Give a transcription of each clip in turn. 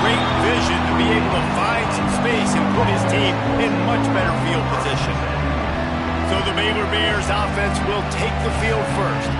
great vision to be able to find some space and put his team in much better field position. So the Baylor Bears offense will take the field first.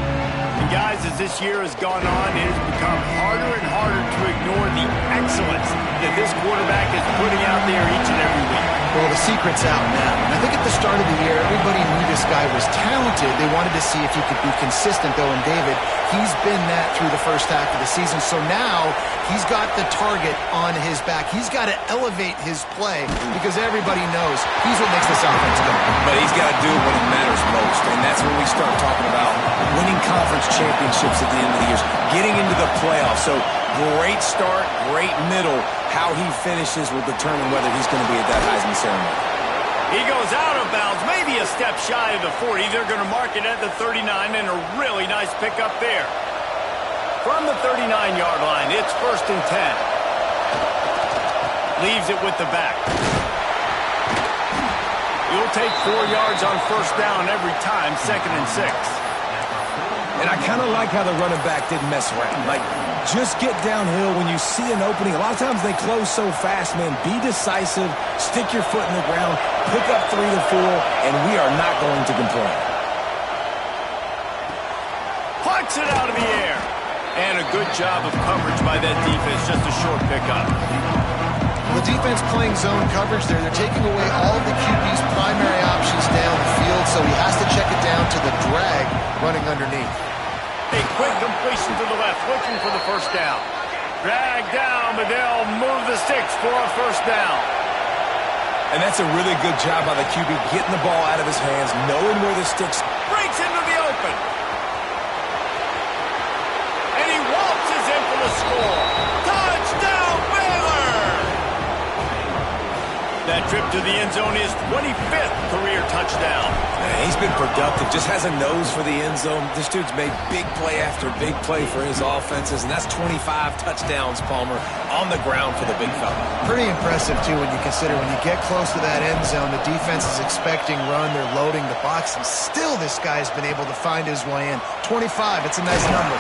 And guys, as this year has gone on, it has become harder and harder to ignore the excellence that this quarterback is putting out there each and every week. Well, the secret's out now. And I think at the start of the year, everybody knew this guy was talented. They wanted to see if he could be consistent, though, and David, he's been that through the first half of the season. So now he's got the target on his back. He's got to elevate his play because everybody knows he's what makes this offense go. But he's got to do it when it matters most, and that's when we start talking about winning conference championships at the end of the year, getting into the playoffs. So great start, great middle. How he finishes will determine whether he's going to be at that Heisman ceremony. He goes out of bounds, maybe a step shy of the 40. They're going to mark it at the 39, and a really nice pickup there. From the 39-yard line, it's 1st and 10. Leaves it with the back. You'll take 4 yards on 1st down every time, 2nd and 6. And I kind of like how the running back didn't mess around. Like, just get downhill when you see an opening. A lot of times they close so fast, man. Be decisive, stick your foot in the ground, pick up 3 to 4, and we are not going to complain. Plucks it out of the air. And a good job of coverage by that defense. Just a short pickup. The defense playing zone coverage there. They're taking away all of the QB's primary options down the field, so he has to check it down to the drag running underneath. A quick completion to the left, looking for the 1st down. Drag down, but they'll move the sticks for a 1st down. And that's a really good job by the QB, getting the ball out of his hands, knowing where the sticks. Breaks into the open. And he waltzes in for the score. Touchdown, Baylor! That trip to the end zone is 25th career touchdown. Man, he's been productive, just has a nose for the end zone. This dude's made big play after big play for his offenses, and that's 25 touchdowns, Palmer, on the ground for the big fella. Pretty impressive, too, when you consider when you get close to that end zone, the defense is expecting run, they're loading the box, and still this guy's been able to find his way in. 25, it's a nice number.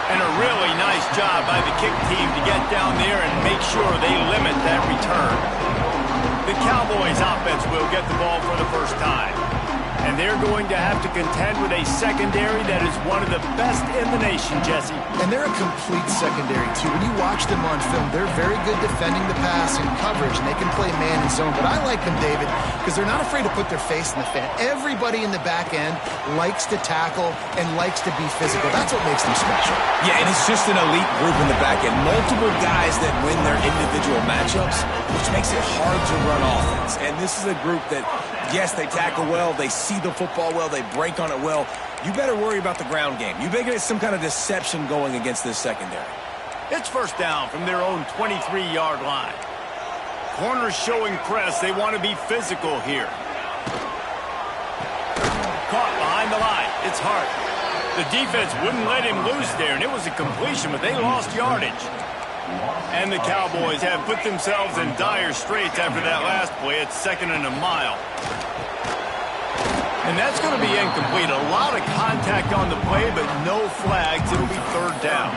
And a really nice job by the kick team to get down there and make sure they limit that return. The Cowboys offense will get the ball for the 1st time. And they're going to have to contend with a secondary that is one of the best in the nation, Jesse. And they're a complete secondary, too. When you watch them on film, they're very good defending the pass and coverage, and they can play man and zone. But I like them, David, because they're not afraid to put their face in the fan. Everybody in the back end likes to tackle and likes to be physical. That's what makes them special. Yeah, and it's just an elite group in the back end. Multiple guys that win their individual matchups, which makes it hard to run offense. And this is a group that, yes, they tackle well, they see the football well, they break on it well. You better worry about the ground game. You better get some kind of deception going against this secondary. It's 1st down from their own 23-yard line. Corners showing press. They want to be physical here. Caught behind the line. It's Hart. The defense wouldn't let him loose there, and it was a completion, but they lost yardage. And the Cowboys have put themselves in dire straits after that last play. It's 2nd and a mile. And that's going to be incomplete. A lot of contact on the play, but no flags. It'll be 3rd down.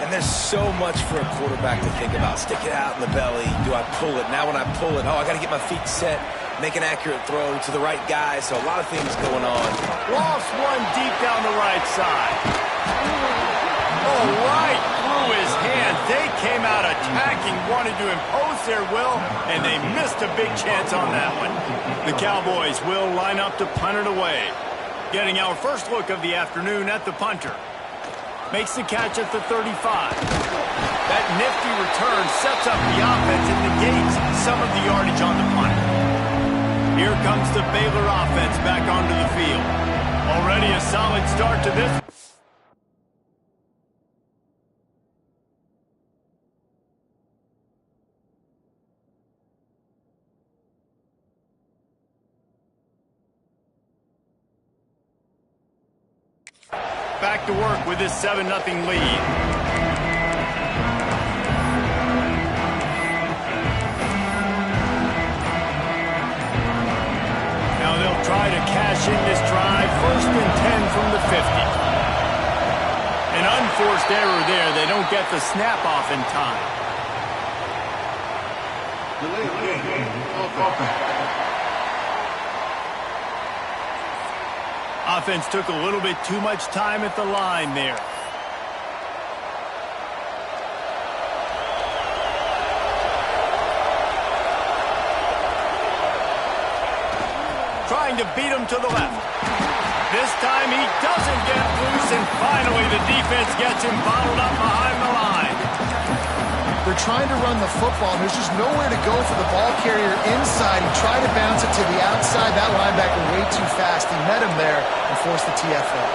And there's so much for a quarterback to think about. Stick it out in the belly. Do I pull it? Now when I pull it, I got to get my feet set, make an accurate throw to the right guy. So a lot of things going on. Lost one deep down the right side. Oh, right through his hands. They came out attacking, wanted to impose their will, and they missed a big chance on that one. The Cowboys will line up to punt it away. Getting our first look of the afternoon at the punter. Makes the catch at the 35. That nifty return sets up the offense and negates some of the yardage on the punt. Here comes the Baylor offense back onto the field. Already a solid start to this. Back to work with this 7-0 lead. Now they'll try to cash in this drive. 1st and 10 from the 50. An forced error there. They don't get the snap off in time. Offense took a little bit too much time at the line there. Trying to beat him to the left. This time he doesn't get loose, and finally the defense gets him bottled up behind the line. They're trying to run the football, and there's just nowhere to go for the ball carrier inside. He tried to bounce it to the outside. That linebacker way too fast. He met him there and forced the TFL.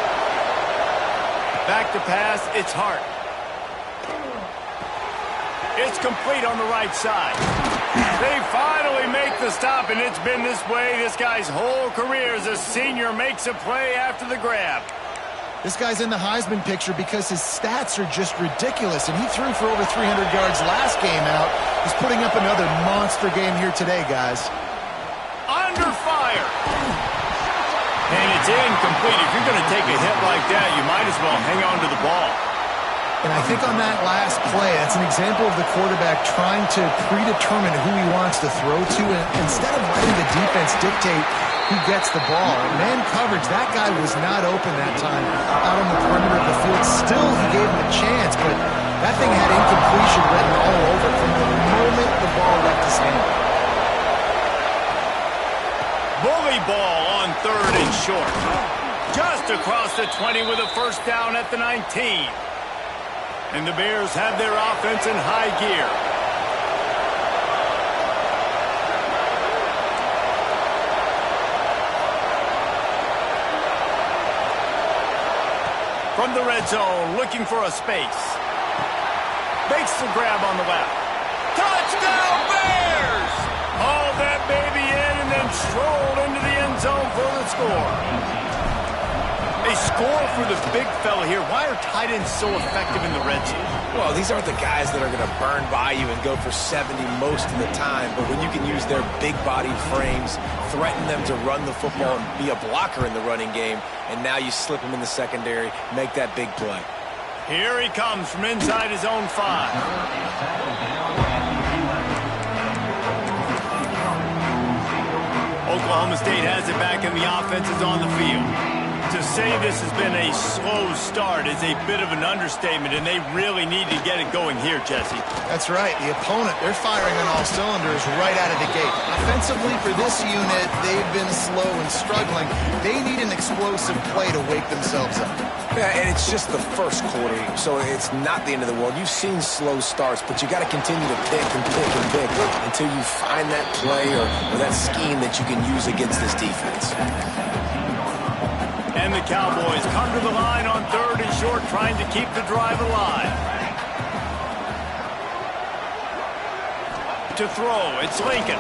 Back to pass, it's Hart. It's complete on the right side. They finally make the stop, and it's been this way this guy's whole career as a senior. Makes a play after the grab. This guy's in the Heisman picture because his stats are just ridiculous, and he threw for over 300 yards last game out. He's putting up another monster game here today, guys. Under fire. And it's incomplete. If you're going to take a hit like that, you might as well hang on to the ball. And I think on that last play, that's an example of the quarterback trying to predetermine who he wants to throw to, and instead of letting the defense dictate who gets the ball. Man coverage, that guy was not open that time out on the perimeter of the field. Still, he gave him a chance, but that thing had incompletion written all over it from the moment the ball left his hand. Bully ball on 3rd and short. Just across the 20 with a first down at the 19. And the Bears have their offense in high gear. From the red zone, looking for a space. Makes the grab on the left. Touchdown, Bears! Hauled that baby in and then strolled into the end zone for the score. They score for the big fella here. Why are tight ends so effective in the red zone? Well, these aren't the guys that are going to burn by you and go for 70 most of the time, but when you can use their big-bodied frames, threaten them to run the football and be a blocker in the running game, and now you slip them in the secondary, make that big play. Here he comes from inside his own 5. Oklahoma State has it back, and the offense is on the field. To say this has been a slow start is a bit of an understatement, and they really need to get it going here, Jesse. That's right. The opponent, they're firing on all cylinders right out of the gate. Offensively, for this unit, they've been slow and struggling. They need an explosive play to wake themselves up. Yeah, and it's just the first quarter, so it's not the end of the world. You've seen slow starts, but you got to continue to pick and pick and pick until you find that play or that scheme that you can use against this defense. And the Cowboys come to the line on 3rd and short, trying to keep the drive alive. To throw, it's Lincoln.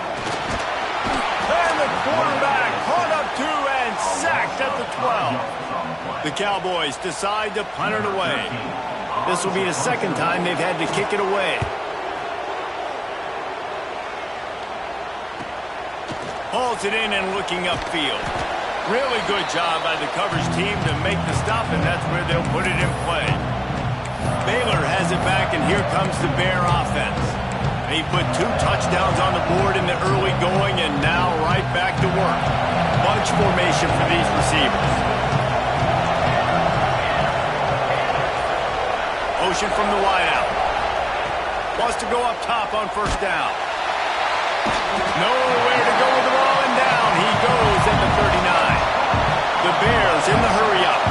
And the quarterback caught up 2 and sacked at the 12. The Cowboys decide to punt it away. This will be the second time they've had to kick it away. Hauls it in and looking upfield. Really good job by the coverage team to make the stop, and that's where they'll put it in play. Baylor has it back, and here comes the Bear offense. They put 2 touchdowns on the board in the early going, and now right back to work. Bunch formation for these receivers. Motion from the wideout. Wants to go up top on first down. Nowhere to go with the ball, and down he goes at the 39. The Bears in the hurry-up.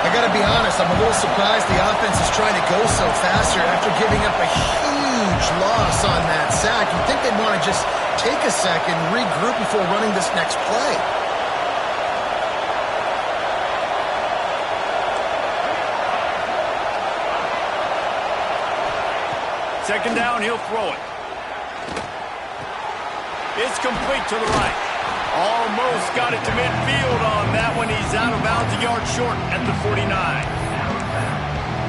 I got to be honest, I'm a little surprised the offense is trying to go so fast here after giving up a huge loss on that sack. You'd think they'd want to just take a second, regroup before running this next play. Second down, he'll throw it. It's complete to the right. Almost got it to midfield on that one. He's out of bounds, a yard short at the 49.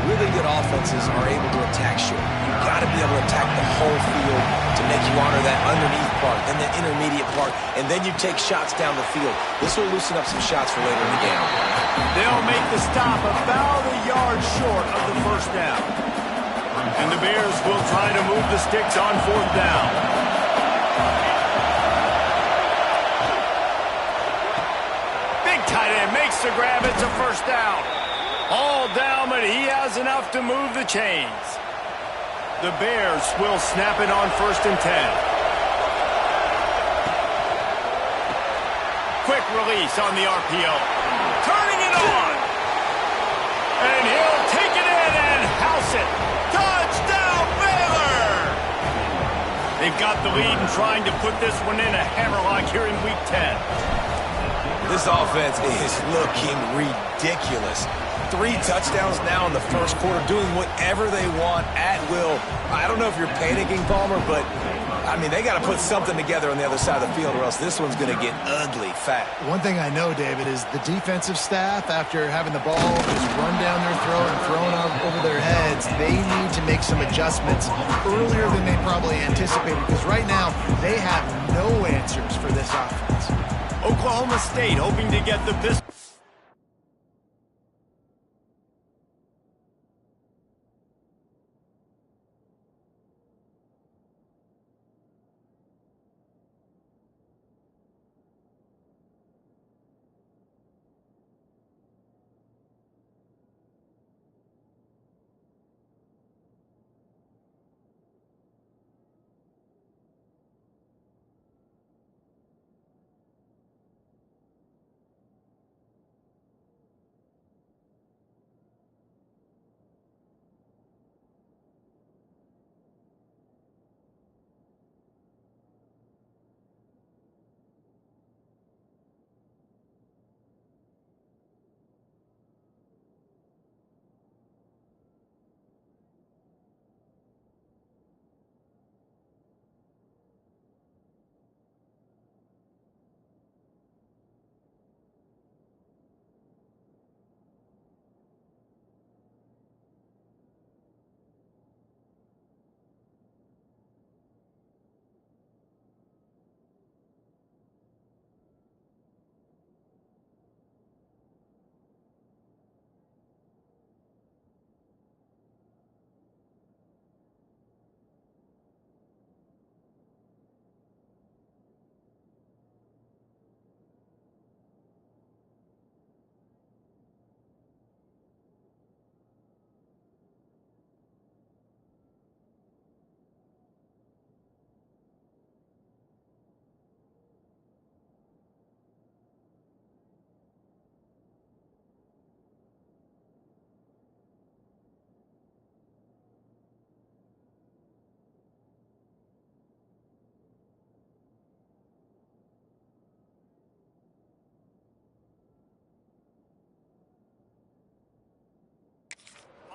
Really good offenses are able to attack short. You've got to be able to attack the whole field to make you honor that underneath part, then the intermediate part, and then you take shots down the field. This will loosen up some shots for later in the game. They'll make the stop about a yard short of the first down. And the Bears will try to move the sticks on fourth down. Big tight end makes the grab. It's a first down. All down, but he has enough to move the chains. The Bears will snap it on 1st and 10. Quick release on the RPO. Turning it on. And he'll take it in and house it. Touchdown, Baylor! They've got the lead and trying to put this one in a hammerlock here in Week 10. This offense is looking ridiculous. 3 touchdowns now in the first quarter, doing whatever they want at will. I don't know if you're panicking, Palmer, but, I mean, they got to put something together on the other side of the field or else this one's going to get ugly fast. One thing I know, David, is the defensive staff, after having the ball just run down their throat and thrown over their heads, they need to make some adjustments earlier than they probably anticipated, because right now they have no answers for this offense. Oklahoma State hoping to get the pistol.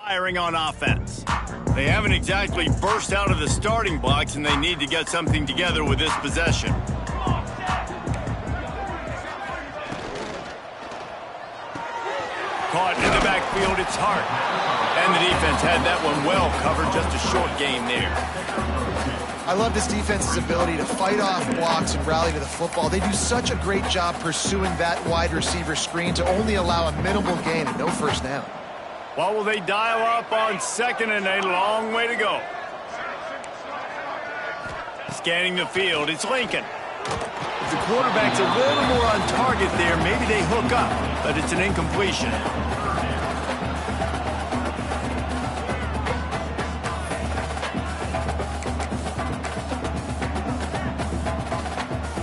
Firing on offense. They haven't exactly burst out of the starting blocks, and they need to get something together with this possession. Caught in the backfield, it's Hart. And the defense had that one well covered, just a short gain there. I love this defense's ability to fight off blocks and rally to the football. They do such a great job pursuing that wide receiver screen to only allow a minimal gain and no first down. What will they dial up on 2nd and a long way to go? Scanning the field, it's Lincoln. If the quarterback's a little more on target there, maybe they hook up, but it's an incompletion.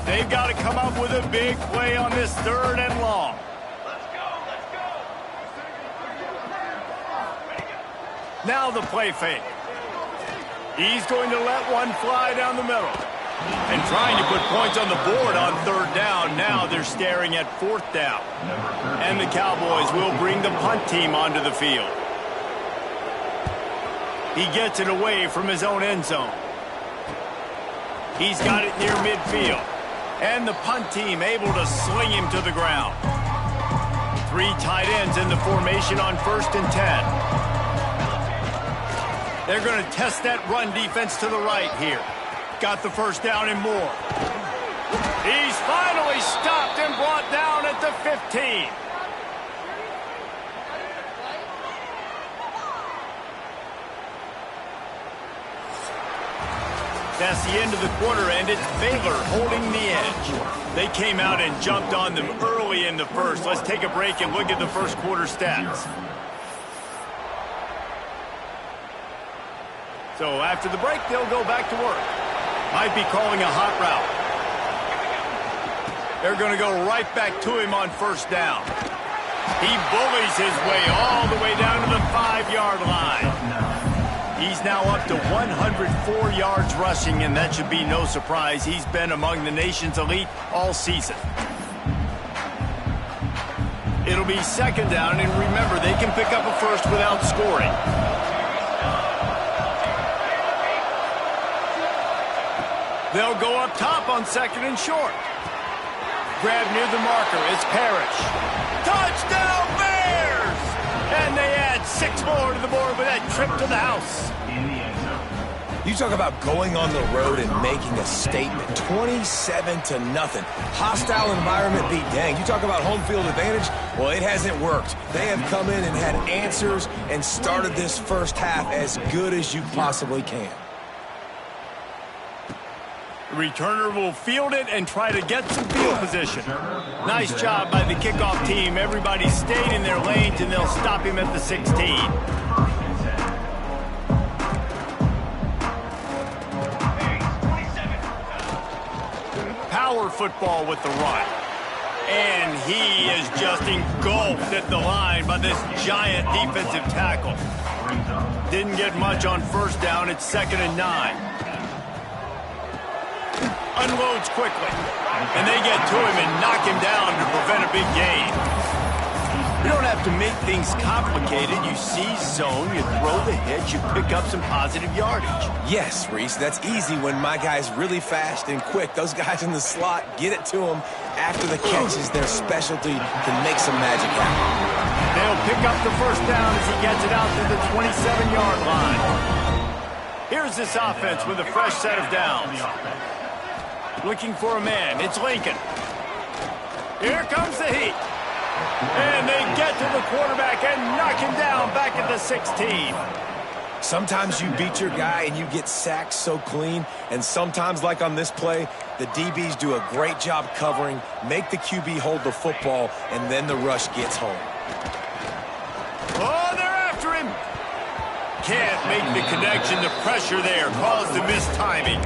They've got to come up with a big play on this 3rd and long. Now the play fake. He's going to let one fly down the middle. And trying to put points on the board on 3rd down. Now they're staring at 4th down. And the Cowboys will bring the punt team onto the field. He gets it away from his own end zone. He's got it near midfield. And the punt team able to sling him to the ground. 3 tight ends in the formation on 1st and 10. They're going to test that run defense to the right here. Got the first down and more. He's finally stopped and brought down at the 15. That's the end of the quarter, and it's Baylor holding the edge. They came out and jumped on them early in the first. Let's take a break and look at the first quarter stats. So after the break, they'll go back to work. Might be calling a hot route. They're going to go right back to him on first down. He bullies his way all the way down to the 5-yard line. He's now up to 104 yards rushing, and that should be no surprise. He's been among the nation's elite all season. It'll be second down, and remember, they can pick up a first without scoring. They'll go up top on second and short. Grab near the marker. It's Parrish. Touchdown, Bears! And they add 6 more to the board with that trip to the house. You talk about going on the road and making a statement. 27-0. Hostile environment beat dang. You talk about home field advantage. Well, it hasn't worked. They have come in and had answers and started this first half as good as you possibly can. The returner will field it and try to get some field position. Nice job by the kickoff team. Everybody stayed in their lanes, and they'll stop him at the 16. Power football with the run. And he is just engulfed at the line by this giant defensive tackle. Didn't get much on first down. It's 2nd and 9. Unloads quickly, and they get to him and knock him down to prevent a big gain. You don't have to make things complicated. You seize zone, you throw the hitch, you pick up some positive yardage. Yes, Reese, that's easy when my guy's really fast and quick. Those guys in the slot, get it to him after the catch is their specialty to make some magic happen. They'll pick up the first down as he gets it out to the 27-yard line. Here's this offense with a fresh set of downs. Looking for a man. It's Lincoln. Here comes the heat. And they get to the quarterback and knock him down back at the 16. Sometimes you beat your guy and you get sacked so clean, and sometimes, like on this play, the DBs do a great job covering, make the QB hold the football, and then the rush gets home. Oh, they're after him. Can't make the connection. The pressure there caused the missed timing.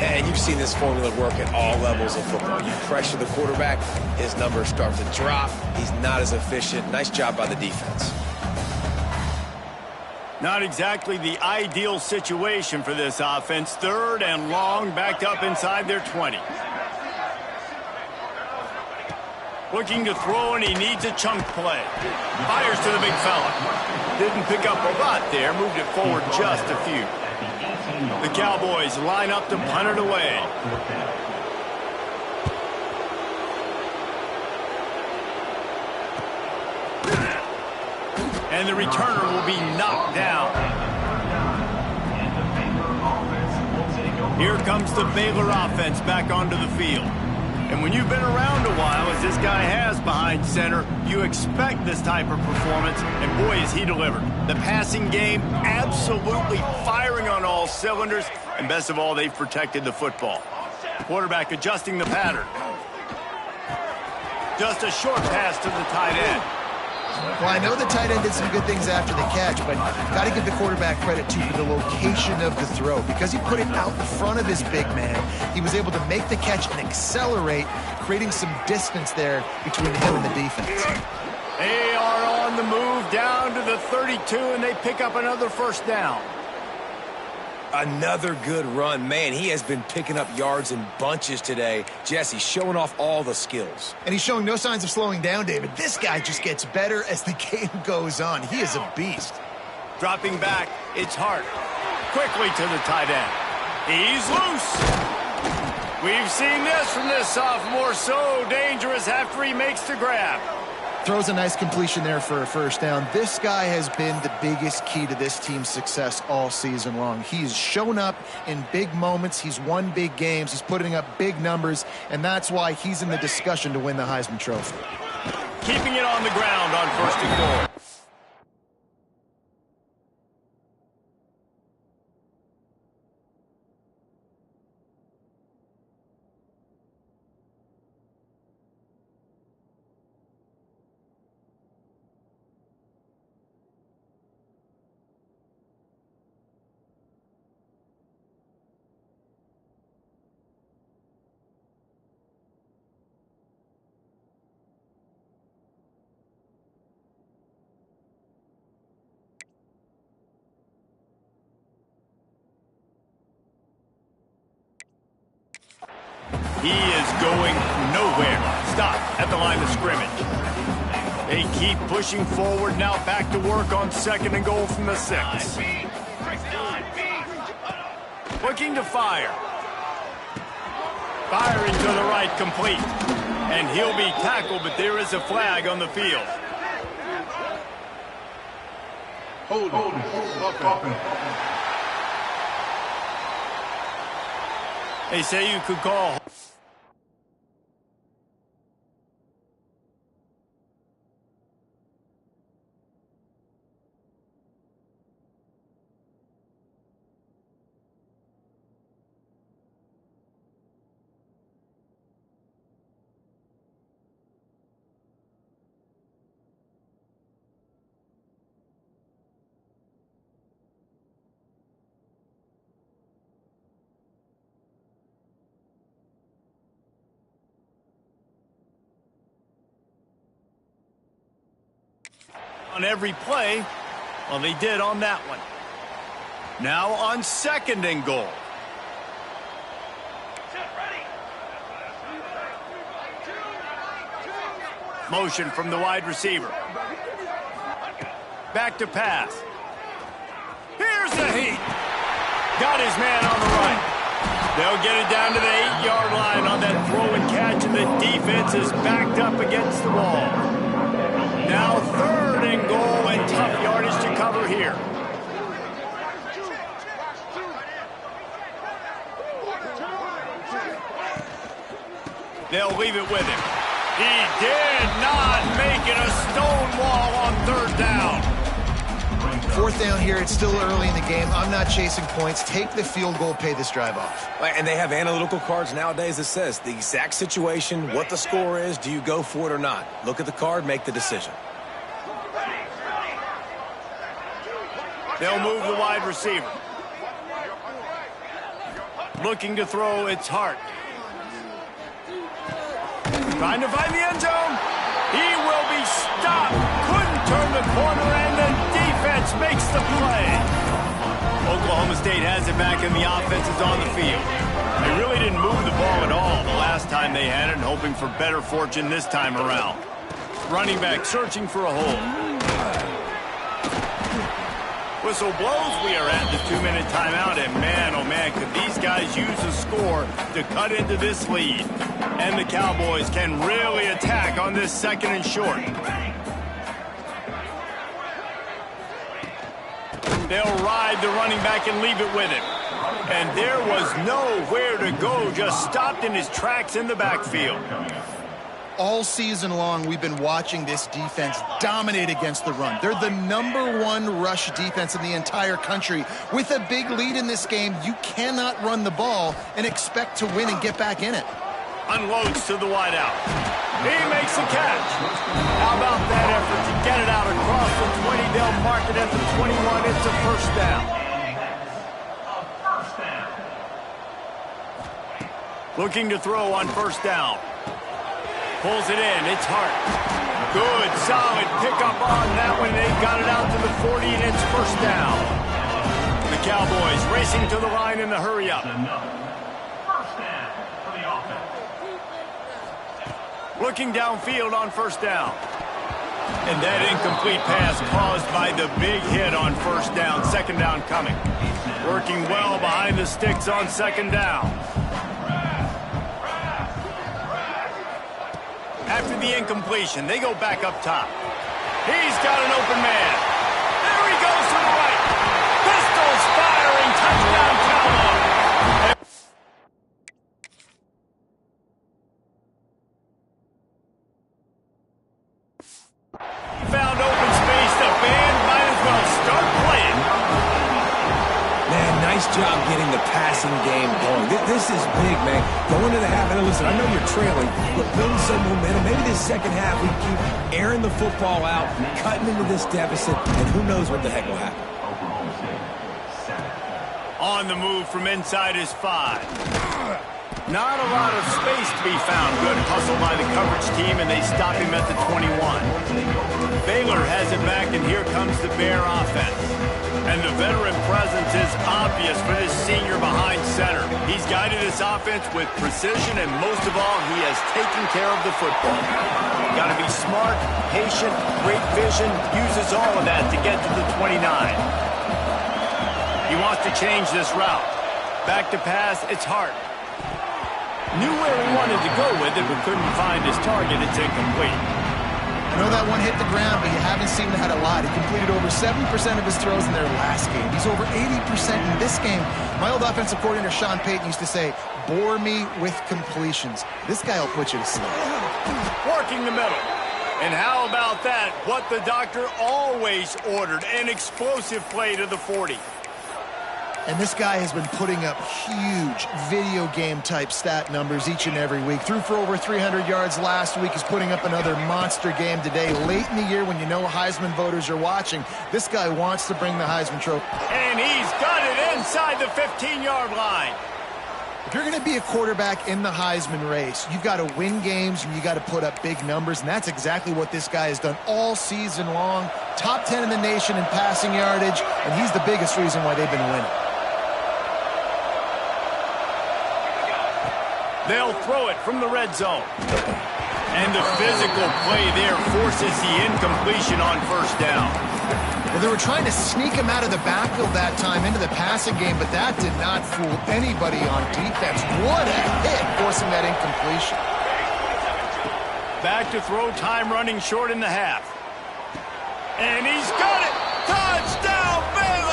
And you've seen this formula work at all levels of football. You pressure the quarterback, his numbers start to drop. He's not as efficient. Nice job by the defense. Not exactly the ideal situation for this offense. 3rd and long, backed up inside their 20. Looking to throw, and he needs a chunk play. Fires to the big fella. Didn't pick up a lot there, moved it forward just a few. The Cowboys line up to punt it away. And the returner will be knocked down. Here comes the Baylor offense back onto the field. And when you've been around a while, as this guy has behind center, you expect this type of performance, and boy, has he delivered. The passing game absolutely firing on all cylinders, and best of all, they've protected the football. Quarterback adjusting the pattern. Just a short pass to the tight end. Well, I know the tight end did some good things after the catch, but got to give the quarterback credit, too, for the location of the throw. Because he put it out in front of his big man, he was able to make the catch and accelerate, creating some distance there between him and the defense. They are on the move down to the 32, and they pick up another first down. Another good run. Man, he has been picking up yards in bunches today. Jesse showing off all the skills. And he's showing no signs of slowing down, David. This guy just gets better as the game goes on. He is a beast. Dropping back, it's Hart. Quickly to the tight end. He's loose. We've seen this from this sophomore. So dangerous after he makes the grab. Throws a nice completion there for a first down. This guy has been the biggest key to this team's success all season long. He's shown up in big moments. He's won big games. He's putting up big numbers, and that's why he's in the discussion to win the Heisman Trophy. Keeping it on the ground on 1st and goal. He is going nowhere. Stop at the line of scrimmage. They keep pushing forward. Now back to work on 2nd and goal from the 6. Looking to fire. Firing to the right, complete. And he'll be tackled, but there is a flag on the field. Hold it. They say you could call. On every play, well, they did on that one. Now on 2nd and goal. Motion from the wide receiver. Back to pass. Here's the heat. Got his man on the right. They'll get it down to the 8-yard line on that throw and catch, and the defense is backed up against the wall. Now 3rd and goal, and tough yardage to cover here. They'll leave it with him. He did not make it a stone wall on 3rd down. 4th down here. It's still early in the game. I'm not chasing points. Take the field goal, pay this drive off. And they have analytical cards nowadays that says the exact situation, what the score is, do you go for it or not? Look at the card, make the decision. They'll move the wide receiver. Looking to throw, it's Hart. Trying to find the end zone. He will be stopped. Couldn't turn the corner, and the defense makes the play. Oklahoma State has it back, and the offense is on the field. They really didn't move the ball at all the last time they had it, and hoping for better fortune this time around. Running back searching for a hole. Whistle blows. We are at the 2-minute timeout, and man, oh man, could these guys use a score to cut into this lead. And the Cowboys can really attack on this 2nd and short. They'll ride the running back and leave it with him. And there was nowhere to go, just stopped in his tracks in the backfield. All season long, we've been watching this defense dominate against the run. They're the #1 rush defense in the entire country. With a big lead in this game, you cannot run the ball and expect to win and get back in it. Unloads to the wideout. He makes a catch. How about that effort to get it out across the 20? They'll mark it at the 21. It's a 1st down. Looking to throw on 1st down. Pulls it in. It's Hart. Good, solid pickup on that one. They got it out to the 40, and it's 1st down. The Cowboys racing to the line in the hurry-up. Looking downfield on 1st down. And that incomplete pass caused by the big hit on 1st down. 2nd down coming. Working well behind the sticks on 2nd down. After the incompletion, they go back up top. He's got an open man. There he goes to the right. Pistols firing. Touchdown, Cowboys. Found open space. The band might as well start playing. Man, nice job getting the passing game going. This is big, man. Going to the half, and listen, I know you're trailing, but building some momentum. Maybe this second half we keep airing the football out, cutting into this deficit, and who knows what the heck will happen. On the move from inside his 5. Not a lot of space to be found. Good hustle by the coverage team, and they stop him at the 21. Baylor has it back, and here comes the Bear offense. And the veteran presence is obvious for this senior behind center. He's guided this offense with precision, and most of all, he has taken care of the football. Got to be smart, patient, great vision, uses all of that to get to the 29. He wants to change this route. Back to pass, it's Hart. Knew where he wanted to go with it, but couldn't find his target. It's incomplete. I know that one hit the ground, but you haven't seen that a lot. He completed over 70% of his throws in their last game. He's over 80% in this game. My old offensive coordinator, Sean Payton, used to say, bore me with completions. This guy will put you to sleep. Working the middle. And how about that? What the doctor always ordered, an explosive play to the 40. And this guy has been putting up huge video game type stat numbers each and every week. Threw for over 300 yards last week. He's putting up another monster game today. Late in the year when you know Heisman voters are watching, this guy wants to bring the Heisman Trophy. And he's got it inside the 15-yard line. If you're going to be a quarterback in the Heisman race, you've got to win games and you got to put up big numbers, and that's exactly what this guy has done all season long. Top 10 in the nation in passing yardage, and he's the biggest reason why they've been winning. They'll throw it from the red zone. And the physical play there forces the incompletion on first down. Well, they were trying to sneak him out of the backfield that time into the passing game, but that did not fool anybody on defense. What a hit, forcing that incompletion. Back to throw, time running short in the half. And he's got it! Touchdown, Baylor!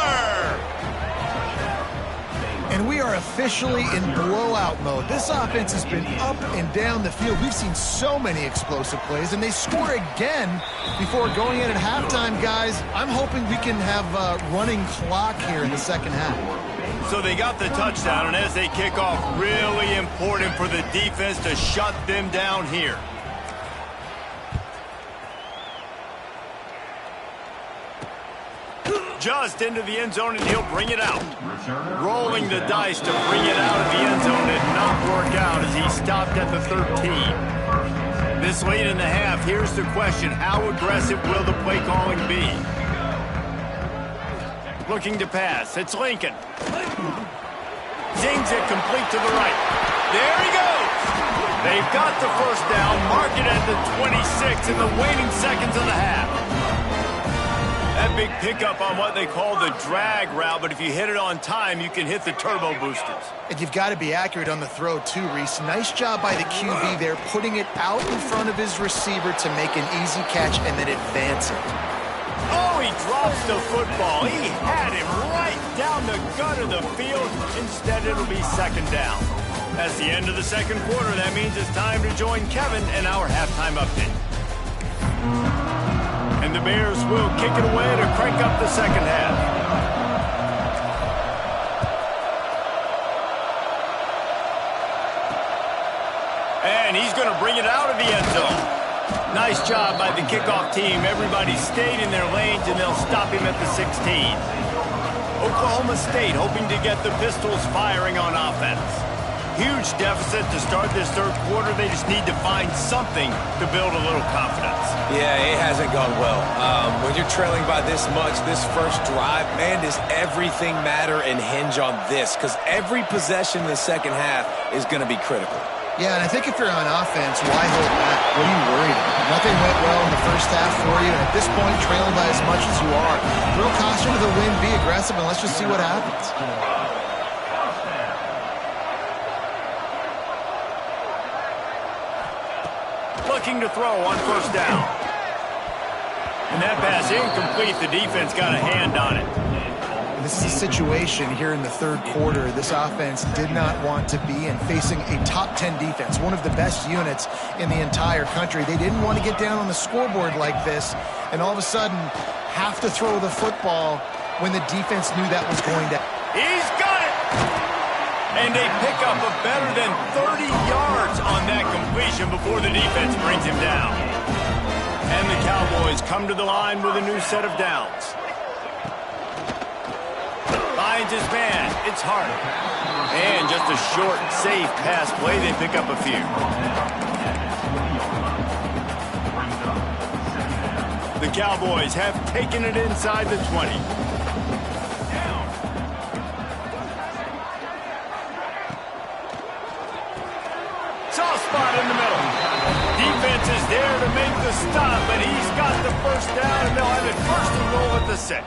And we are officially in blowout mode. This offense has been up and down the field. We've seen so many explosive plays, and they score again before going in at halftime, guys. I'm hoping we can have a running clock here in the second half. So they got the touchdown, and as they kick off, really important for the defense to shut them down here. Just into the end zone, and he'll bring it out. Rolling the dice to bring it out of the end zone and not work out as he stopped at the 13. This late in the half, here's the question. How aggressive will the play calling be? Looking to pass. It's Lincoln. Zings it complete to the right. There he goes. They've got the first down. Mark it at the 26 in the waning seconds of the half. That big pickup on what they call the drag route, but if you hit it on time, you can hit the turbo boosters. And you've got to be accurate on the throw, too, Reese. Nice job by the QB there, putting it out in front of his receiver to make an easy catch and then advance it. Oh, he drops the football. He had him right down the gut of the field. Instead, it'll be second down. That's the end of the second quarter. That means it's time to join Kevin in our halftime update. And the Bears will kick it away to crank up the second half. And he's going to bring it out of the end zone. Nice job by the kickoff team. Everybody stayed in their lanes, and they'll stop him at the 16. Oklahoma State hoping to get the Pistols firing on offense. Huge deficit to start this third quarter. They just need to find something to build a little confidence. Yeah, it hasn't gone well. When you're trailing by this much, this first drive, man, does everything matter and hinge on this? Because every possession in the second half is going to be critical. Yeah, and I think if you're on offense, why hold back? What are you worried about? Nothing went well in the first half for you, and at this point, trailing by as much as you are. Throw caution to the wind, be aggressive, and let's just see what happens. looking to throw on first down. And that pass incomplete. The defense got a hand on it. This is a situation here in the third quarter this offense did not want to be in, facing a top 10 defense, one of the best units in the entire country. They didn't want to get down on the scoreboard like this and all of a sudden have to throw the football when the defense knew that was going to. He's got it! And they pick up a better than 30 yards on that completion before the defense brings him down. And the Cowboys come to the line with a new set of downs. Finds his man. It's Hart. And just a short, safe pass play. They pick up a few. The Cowboys have taken it inside the 20. Soft spot in the middle. Defense is there to make the stop, but he's got the first down, and they'll have it first and goal at the 6.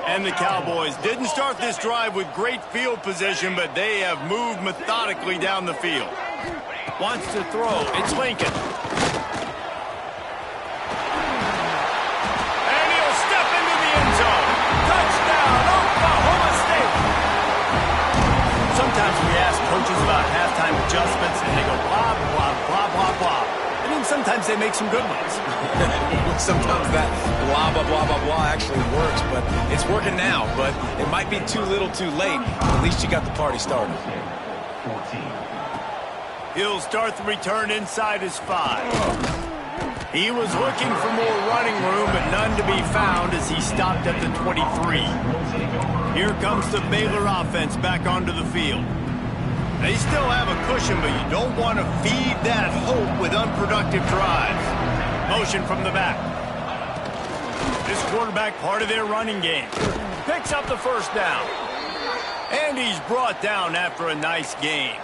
And the Cowboys didn't start this drive with great field position, but they have moved methodically down the field. Wants to throw. It's Lincoln. And he'll step into the end zone. Touchdown, Oklahoma State. Sometimes we ask coaches about halftime adjustments, and they go blah, blah, blah, blah, blah. And then sometimes they make some good ones. Sometimes that blah, blah, blah, blah, blah actually works, but it's working now. But it might be too little too late. At least you got the party started. He'll start the return inside his 5. He was looking for more running room, but none to be found as he stopped at the 23. Here comes the Baylor offense back onto the field. They still have a cushion, but you don't want to feed that hope with unproductive drives. Motion from the back. This quarterback part of their running game. Picks up the first down. And he's brought down after a nice gain.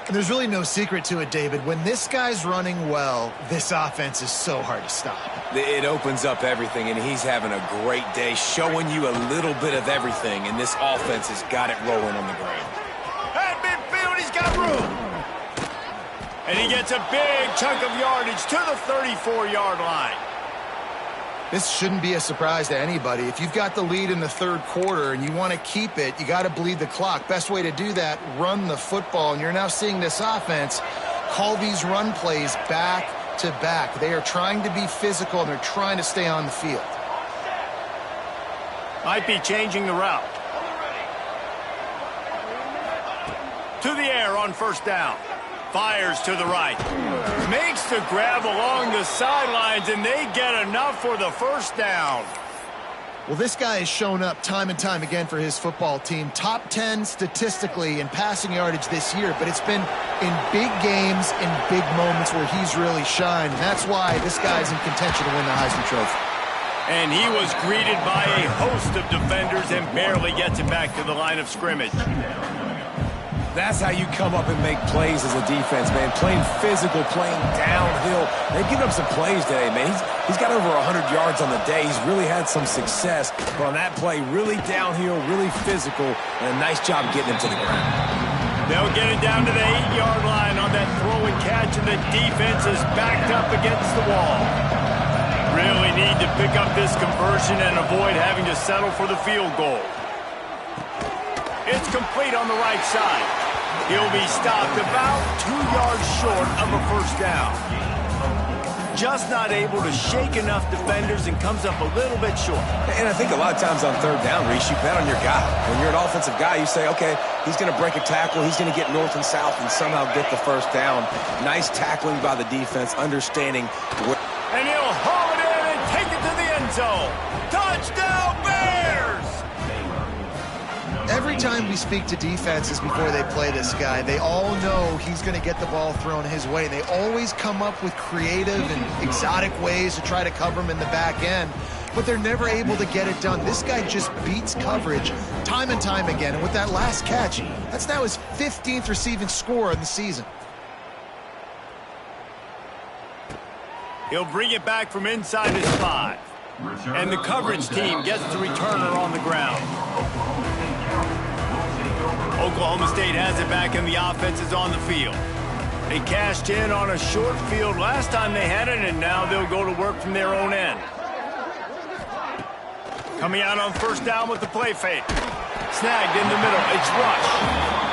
And there's really no secret to it, David. When this guy's running well, this offense is so hard to stop. It opens up everything, and he's having a great day, showing you a little bit of everything, and this offense has got it rolling on the ground. At midfield, he's got room. And he gets a big chunk of yardage to the 34-yard line. This shouldn't be a surprise to anybody. If you've got the lead in the third quarter and you want to keep it, you got to bleed the clock. Best way to do that, run the football. And you're now seeing this offense call these run plays back to back. They are trying to be physical, and they're trying to stay on the field. Might be changing the route. To the air on first down. Fires to the right. Makes the grab along the sidelines, and they get enough for the first down. Well, this guy has shown up time and time again for his football team. Top 10 statistically in passing yardage this year, but it's been in big games, in big moments where he's really shined. And that's why this guy's in contention to win the Heisman Trophy. And he was greeted by a host of defenders and barely gets it back to the line of scrimmage. That's how you come up and make plays as a defense, man. Playing physical, playing downhill. They've given up some plays today, man. He's got over 100 yards on the day. He's really had some success. But on that play, really downhill, really physical, and a nice job getting him to the ground. They'll get it down to the 8-yard line on that throw and catch, and the defense is backed up against the wall. Really need to pick up this conversion and avoid having to settle for the field goal. It's complete on the right side. He'll be stopped about 2 yards short of a first down. Just not able to shake enough defenders and comes up a little bit short. And I think a lot of times on third down, Reese, you bet on your guy. When you're an offensive guy, you say, okay, he's going to break a tackle, he's going to get north and south and somehow get the first down. Nice tackling by the defense, understanding where. And he'll haul it in and take it to the end zone. Touchdown, Bears! Every time we speak to defenses before they play this guy, they all know he's going to get the ball thrown his way. They always come up with creative and exotic ways to try to cover him in the back end, but they're never able to get it done. This guy just beats coverage time and time again, and with that last catch, that's now his 15th receiving score of the season. He'll bring it back from inside his 5. And the coverage team gets the returner on the ground. Oklahoma State has it back and the offense is on the field. They cashed in on a short field last time they had it, and now they'll go to work from their own end. Coming out on first down with the play fake. Snagged in the middle. It's Rush.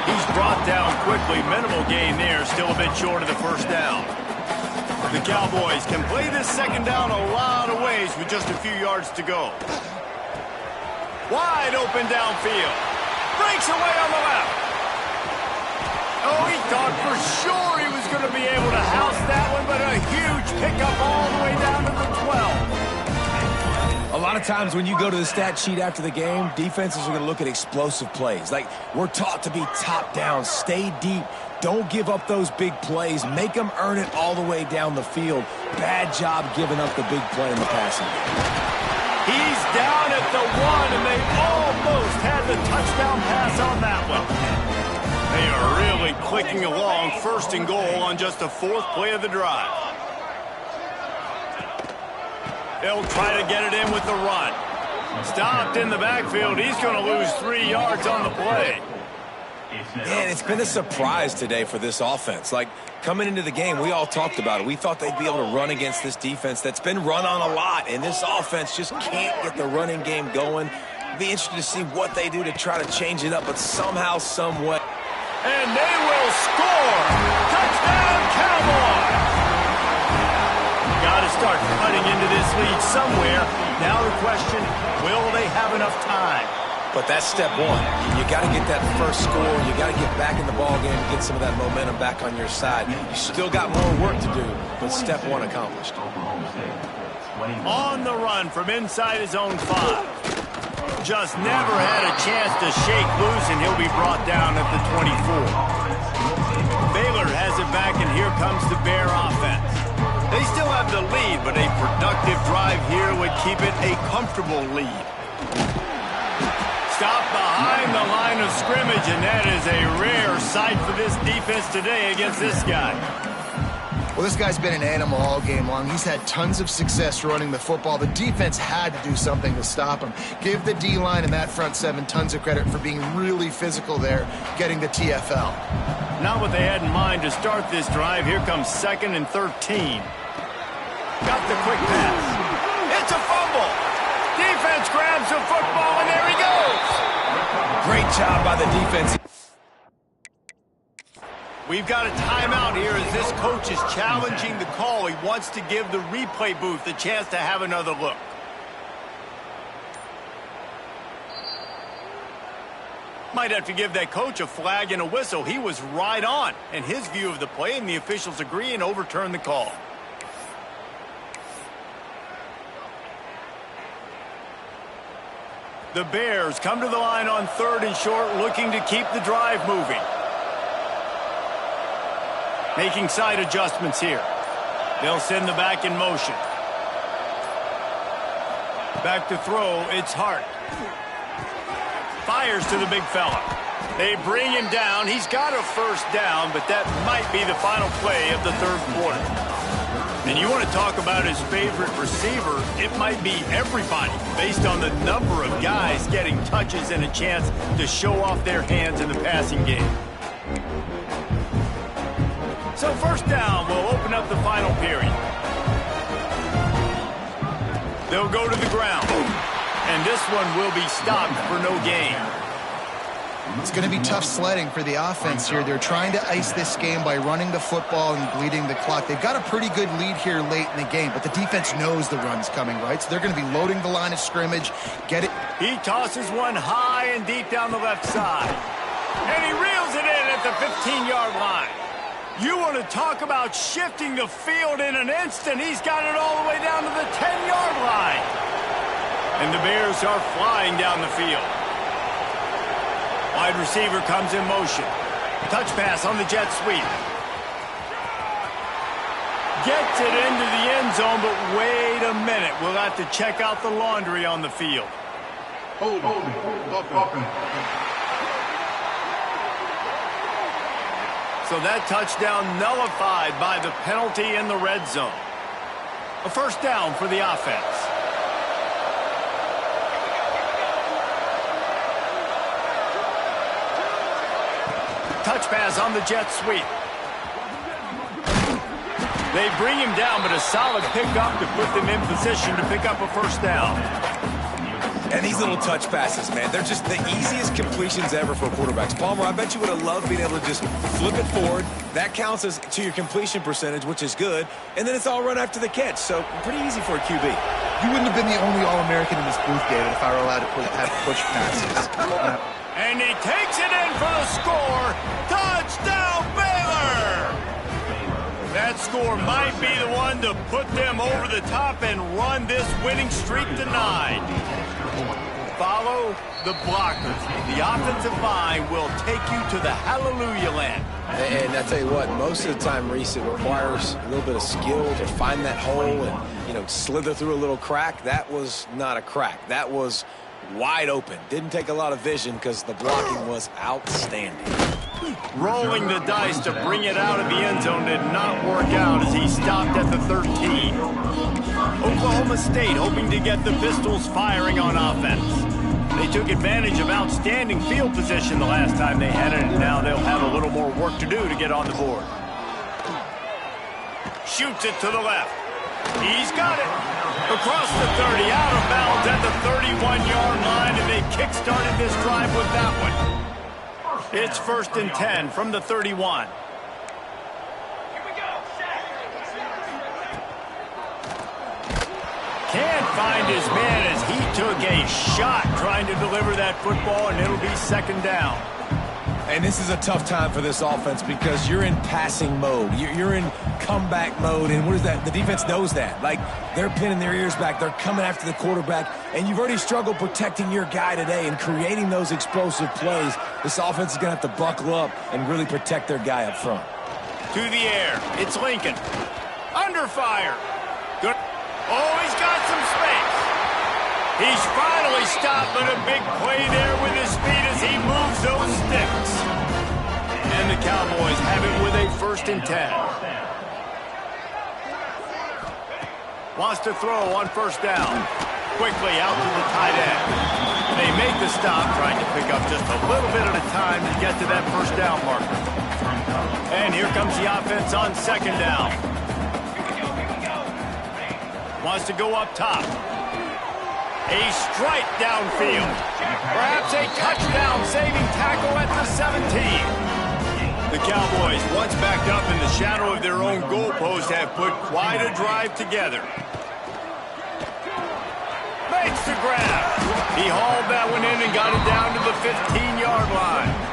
He's brought down quickly. Minimal gain there. Still a bit short of the first down. The Cowboys can play this second down a lot of ways with just a few yards to go. Wide open downfield. Breaks away on the left. Oh, he thought for sure he was going to be able to house that one, but a huge pickup all the way down to the 12. A lot of times when you go to the stat sheet after the game, defenses are going to look at explosive plays. Like, we're taught to be top down, stay deep, don't give up those big plays, make them earn it all the way down the field. Bad job giving up the big play in the passing game. He's down at the 1, and they almost had the touchdown pass on that one. They are really clicking along, first and goal on just the 4th play of the drive. They'll try to get it in with the run. Stopped in the backfield. He's going to lose 3 yards on the play. Man, it's been a surprise today for this offense. Like, coming into the game, we all talked about it. We thought they'd be able to run against this defense that's been run on a lot, and this offense just can't get the running game going. Be interested to see what they do to try to change it up, but somehow, some way. And they will score! Touchdown, Cowboys! Got to start cutting into this lead somewhere. Now the question, will they have enough time? But that's step one. You got to get that first score. You got to get back in the ball game and get some of that momentum back on your side. You still got more work to do, but step one accomplished. On the run from inside his own 5. Just never had a chance to shake loose, and he'll be brought down at the 24. Baylor has it back, and here comes the Bear offense. They still have the lead, but a productive drive here would keep it a comfortable lead. Stop behind the line of scrimmage, and that is a rare sight for this defense today against this guy. Well, this guy's been an animal all game long. He's had tons of success running the football. The defense had to do something to stop him. Give the D-line and that front 7 tons of credit for being really physical there, getting the TFL. Not what they had in mind to start this drive. Here comes 2nd and 13. Got the quick pass. It's a fumble. Defense grabs the football, and there he goes. Great job by the defense. We've got a timeout here as this coach is challenging the call. He wants to give the replay booth a chance to have another look. Might have to give that coach a flag and a whistle. He was right on in his view of the play, and the officials agree and overturn the call. The Bears come to the line on 3rd and short, looking to keep the drive moving. Making side adjustments here. They'll send the back in motion. Back to throw, it's Hart. Fires to the big fella. They bring him down. He's got a first down, but that might be the final play of the 3rd quarter. And you want to talk about his favorite receiver, it might be everybody, based on the number of guys getting touches and a chance to show off their hands in the passing game. So first down will open up the final period. They'll go to the ground. And this one will be stopped for no gain. It's going to be tough sledding for the offense here. They're trying to ice this game by running the football and bleeding the clock. They've got a pretty good lead here late in the game, but the defense knows the run's coming, right? So they're going to be loading the line of scrimmage. Get it. He tosses one high and deep down the left side. And he reels it in at the 15-yard line. You want to talk about shifting the field in an instant. He's got it all the way down to the 10-yard line. And the Bears are flying down the field. Wide receiver comes in motion. Touch pass on the jet sweep. Gets it into the end zone, but wait a minute. We'll have to check out the laundry on the field. Hold on. So that touchdown nullified by the penalty in the red zone. A first down for the offense. Touch pass on the jet sweep. They bring him down, but a solid pickup to put them in position to pick up a first down. And these little touch passes, man, they're just the easiest completions ever for quarterbacks. Palmer, I bet you would have loved being able to just flip it forward. That counts as to your completion percentage, which is good. And then it's all run after the catch, so pretty easy for a QB. You wouldn't have been the only All-American in this booth, David, if I were allowed to have push passes. And he takes it in for the score. Touchdown, Baylor! That score might be the one to put them over the top and run this winning streak to 9. Follow the blockers. The offensive line will take you to the hallelujah land. And I tell you what, most of the time, Reese, it requires a little bit of skill to find that hole and, you know, slither through a little crack. That was not a crack. That was wide open. Didn't take a lot of vision because the blocking was outstanding. Rolling the dice to bring it out of the end zone did not work out as he stopped at the 13. Oklahoma State hoping to get the Pistols firing on offense. They took advantage of outstanding field position the last time they had it, and now they'll have a little more work to do to get on the board. Shoots it to the left. He's got it. Across the 30, out of bounds at the 31-yard line, and they kick-started this drive with that one. It's 1st and 10 from the 31. Can't find his man as he took a shot trying to deliver that football, and it'll be 2nd down. And this is a tough time for this offense because you're in passing mode. You're in comeback mode, and what is that? The defense knows that. Like, they're pinning their ears back. They're coming after the quarterback, and you've already struggled protecting your guy today and creating those explosive plays. This offense is going to have to buckle up and really protect their guy up front. To the air. It's Lincoln. Under fire. Good. Oh, he's got some space. He's finally stopped, but a big play there with his feet as he moves those sticks. And the Cowboys have it with a 1st and 10. Wants to throw on 1st down. Quickly out to the tight end. They make the stop, trying to pick up just a little bit at a time to get to that 1st down marker. And here comes the offense on 2nd down. Wants to go up top. A strike downfield. Perhaps a touchdown-saving tackle at the 17. The Cowboys, once backed up in the shadow of their own goalpost, have put quite a drive together. Makes the grab. He hauled that one in and got it down to the 15-yard line.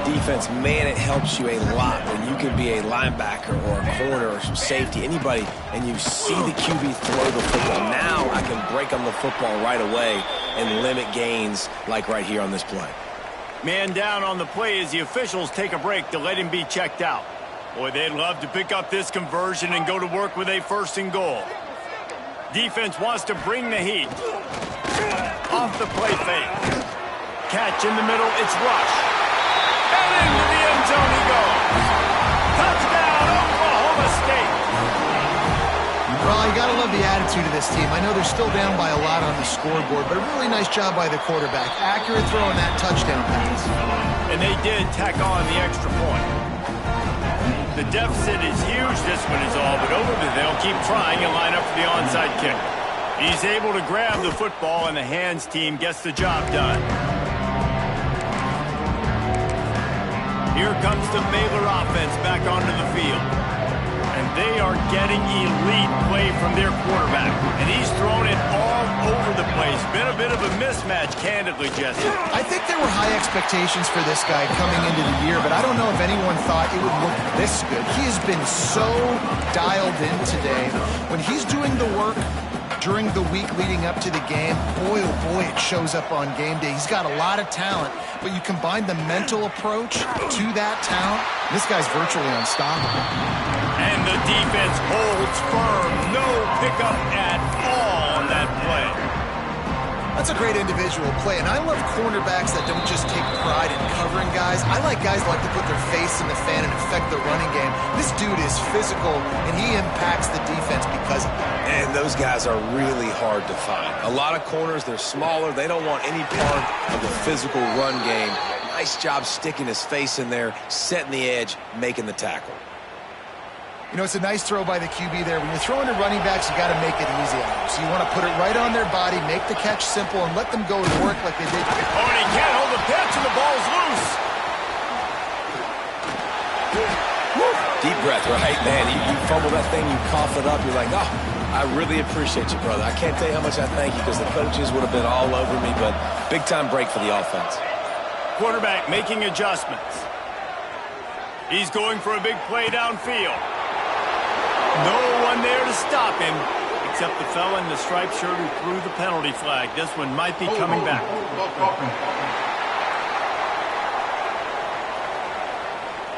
Defense, man, it helps you a lot when you can be a linebacker or a corner or some safety, anybody, and you see the QB throw the football. Now I can break on the football right away and limit gains like right here on this play. Man down on the play as the officials take a break to let him be checked out. Boy, they'd love to pick up this conversion and go to work with a 1st and goal. Defense wants to bring the heat. Off the play fake. Catch in the middle, it's Rush. And into the end zone he goes. Touchdown, Oklahoma State. Well, you got to love the attitude of this team. I know they're still down by a lot on the scoreboard, but a really nice job by the quarterback. Accurate throw on that touchdown pass. And they did tack on the extra point. The deficit is huge, this one is all, but they'll keep trying and line up for the onside kick. He's able to grab the football, and the hands team gets the job done. Here comes the Baylor offense back onto the field. And they are getting elite play from their quarterback. And he's thrown it all over the place. Been a bit of a mismatch, candidly, Jesse. I think there were high expectations for this guy coming into the year, but I don't know if anyone thought it would look this good. He has been so dialed in today. When he's doing the work during the week leading up to the game, boy, oh boy, it shows up on game day. He's got a lot of talent, but you combine the mental approach to that talent, this guy's virtually unstoppable. And the defense holds firm. No pickup at all on that play. That's a great individual play, and I love cornerbacks that don't just take pride in covering guys. I like guys that like to put their face in the fan and affect the running game. This dude is physical, and he impacts the defense because of it. And those guys are really hard to find. A lot of corners, they're smaller. They don't want any part of the physical run game. Nice job sticking his face in there, setting the edge, making the tackle. You know, it's a nice throw by the QB there. When you're throwing to running backs, you got to make it easy on them. So you want to put it right on their body, make the catch simple, and let them go to work like they did. Oh, and he can't hold the pitch, and the ball's loose. Deep breath, right? Man, you fumble that thing, you cough it up, you're like, oh, I really appreciate you, brother. I can't tell you how much I thank you because the coaches would have been all over me, but big-time break for the offense. Quarterback making adjustments. He's going for a big play downfield. No one there to stop him, except the fella in the striped shirt who threw the penalty flag. This one might be coming back.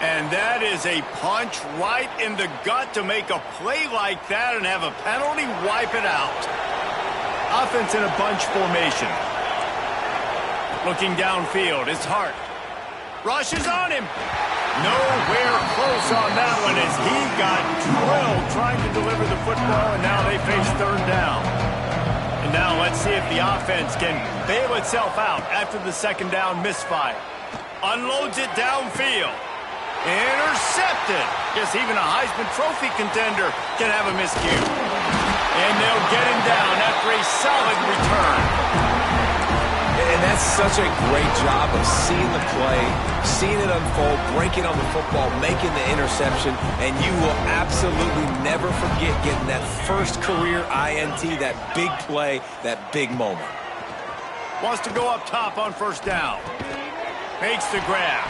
And that is a punch right in the gut to make a play like that and have a penalty wipe it out. Offense in a bunch formation. Looking downfield, it's Hart. Rushes on him. Nowhere close on that one as he got drilled trying to deliver the football, and now they face third down. And now let's see if the offense can bail itself out after the second down misfire. Unloads it downfield. Intercepted. Guess even a Heisman Trophy contender can have a miscue. And they'll get him down after a solid return. And that's such a great job of seeing the play, seeing it unfold, breaking on the football, making the interception, and you will absolutely never forget getting that first career INT, that big play, that big moment. Wants to go up top on first down. Makes the grab.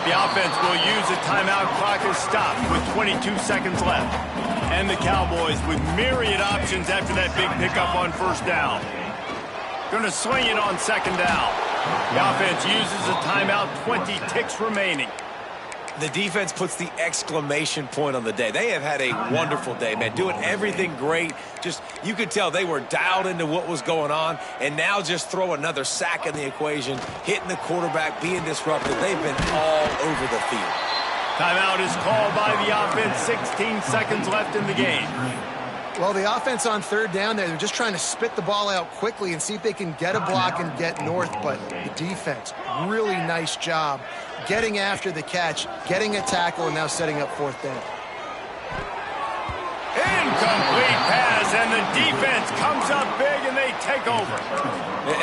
The offense will use a timeout. Clock is stopped with 22 seconds left. And the Cowboys with myriad options after that big pickup on first down. Going to swing it on second down. The offense uses a timeout, 20 ticks remaining. The defense puts the exclamation point on the day. They have had a wonderful day, man, doing everything great. Just, you could tell they were dialed into what was going on, and now just throw another sack in the equation, hitting the quarterback, being disruptive. They've been all over the field. Timeout is called by the offense, 16 seconds left in the game. Well, the offense on third down there, they're just trying to spit the ball out quickly and see if they can get a block and get north. But the defense, really nice job getting after the catch, getting a tackle, and now setting up fourth down. Incomplete pass, and the defense comes up big, and they take over.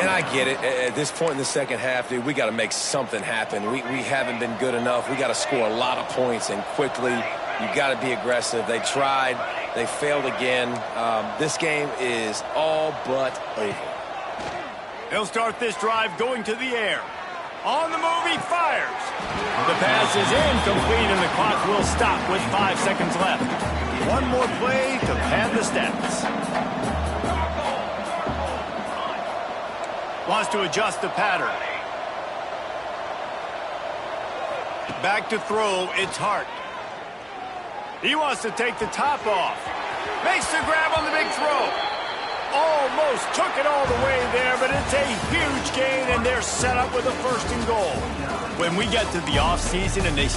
And I get it. At this point in the second half, dude, we got to make something happen. We haven't been good enough. We got to score a lot of points, and quickly. You got to be aggressive. They tried. They failed again. This game is all but over. He'll start this drive going to the air. On the move, he fires. The pass is incomplete, and the clock will stop with 5 seconds left. One more play to pad the stats. Wants to adjust the pattern. Back to throw, it's Hart. He wants to take the top off. Makes the grab on the big throw. Almost took it all the way there, but it's a huge gain, and they're set up with a 1st and goal. When we get to the offseason and they